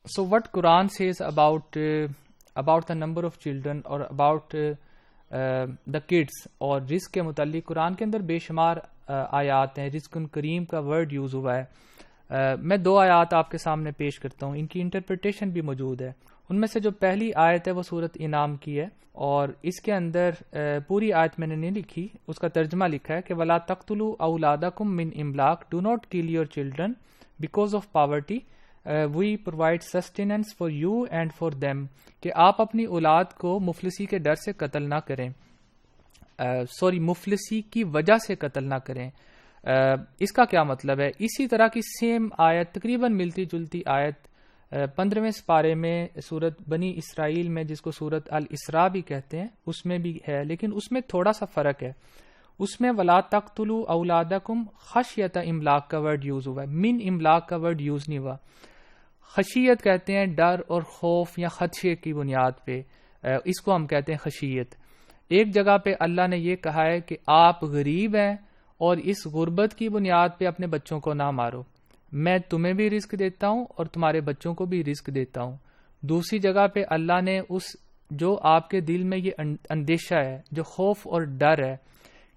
So what Quran says about the number of children or about the kids اور رزق کے متعلق قرآن کے اندر بے شمار آیات ہیں. رزق کریم کا ورڈ یوز ہوا ہے. میں 2 آیات آپ کے سامنے پیش کرتا ہوں, ان کی انٹرپریٹیشن بھی موجود ہے. ان میں سے جو پہلی آیت ہے وہ سورۃ انعام کی ہے, اور اس کے اندر پوری آیت میں نے نہیں لکھی, اس کا ترجمہ لکھا ہے کہ وَلَا تَقْتُلُوا أَوْلَادَكُم مِّنْ إِمْلَاقٍ Do not kill your children because of poverty. We provide sustenance for you and for them. کہ آپ اپنی اولاد کو مفلسی کے ڈر سے قتل نہ کریں, مفلسی کی وجہ سے قتل نہ کریں. اس کا کیا مطلب ہے؟ اسی طرح کی سیم آیت, تقریباً ملتی جلتی آیت 15ویں سپارے میں سورت بنی اسرائیل میں, جس کو سورت الاسراء بھی کہتے ہیں, اس میں بھی ہے, لیکن اس میں تھوڑا سا فرق ہے. اس میں ولا تقتلوا اولادکم خشیۃ املاق کا ورڈ یوز ہوا ہے, من املاق کا ورڈ یوز نہیں ہوا. خشیت کہتے ہیں ڈر اور خوف یا خدشے کی بنیاد پہ, اس کو ہم کہتے ہیں خشیت. ایک جگہ پہ اللہ نے یہ کہا ہے کہ آپ غریب ہیں اور اس غربت کی بنیاد پہ اپنے بچوں کو نہ مارو, میں تمہیں بھی رزق دیتا ہوں اور تمہارے بچوں کو بھی رزق دیتا ہوں. دوسری جگہ پہ اللہ نے اس جو آپ کے دل میں یہ اندیشہ ہے, جو خوف اور ڈر ہے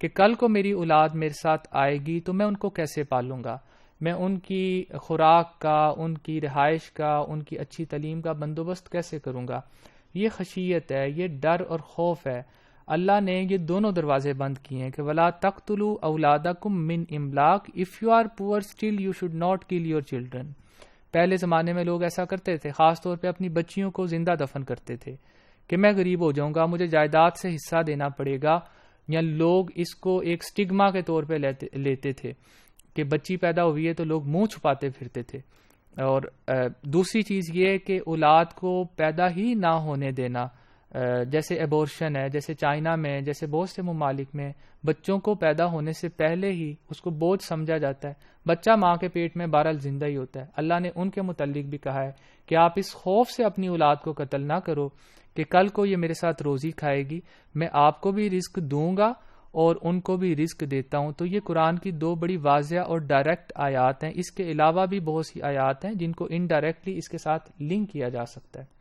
کہ کل کو میری اولاد میرے ساتھ آئے گی تو میں ان کو کیسے پالوں گا, میں ان کی خوراک کا, ان کی رہائش کا, ان کی اچھی تعلیم کا بندوبست کیسے کروں گا, یہ خشیت ہے, یہ ڈر اور خوف ہے. اللہ نے یہ دونوں دروازے بند کیے ہیں کہ وَلَا تَقْتُلُوا أَوْلَادَكُم مِّنْ إِمْلَاقٍ If you are poor still you should not kill your children. پہلے زمانے میں لوگ ایسا کرتے تھے, خاص طور پہ اپنی بچیوں کو زندہ دفن کرتے تھے کہ میں غریب ہو جاؤں گا, مجھے جائیداد سے حصہ دینا پڑے گا, یا لوگ اس کو ایک سٹگما کے طور پہ لیتے تھے کہ بچی پیدا ہوئی ہے تو لوگ منہ چھپاتے پھرتے تھے. اور دوسری چیز یہ کہ اولاد کو پیدا ہی نہ ہونے دینا, جیسے ایبورشن ہے, جیسے چائنا میں, جیسے بہت سے ممالک میں بچوں کو پیدا ہونے سے پہلے ہی اس کو بوجھ سمجھا جاتا ہے. بچہ ماں کے پیٹ میں بہرحال زندہ ہی ہوتا ہے. اللہ نے ان کے متعلق بھی کہا ہے کہ آپ اس خوف سے اپنی اولاد کو قتل نہ کرو کہ کل کو یہ میرے ساتھ روزی کھائے گی, میں آپ کو بھی رزق دوں گا اور ان کو بھی رزق دیتا ہوں. تو یہ قرآن کی 2 بڑی واضح اور ڈائریکٹ آیات ہیں. اس کے علاوہ بھی بہت سی آیات ہیں جن کو انڈائریکٹلی اس کے ساتھ لنک کیا جا سکتا ہے.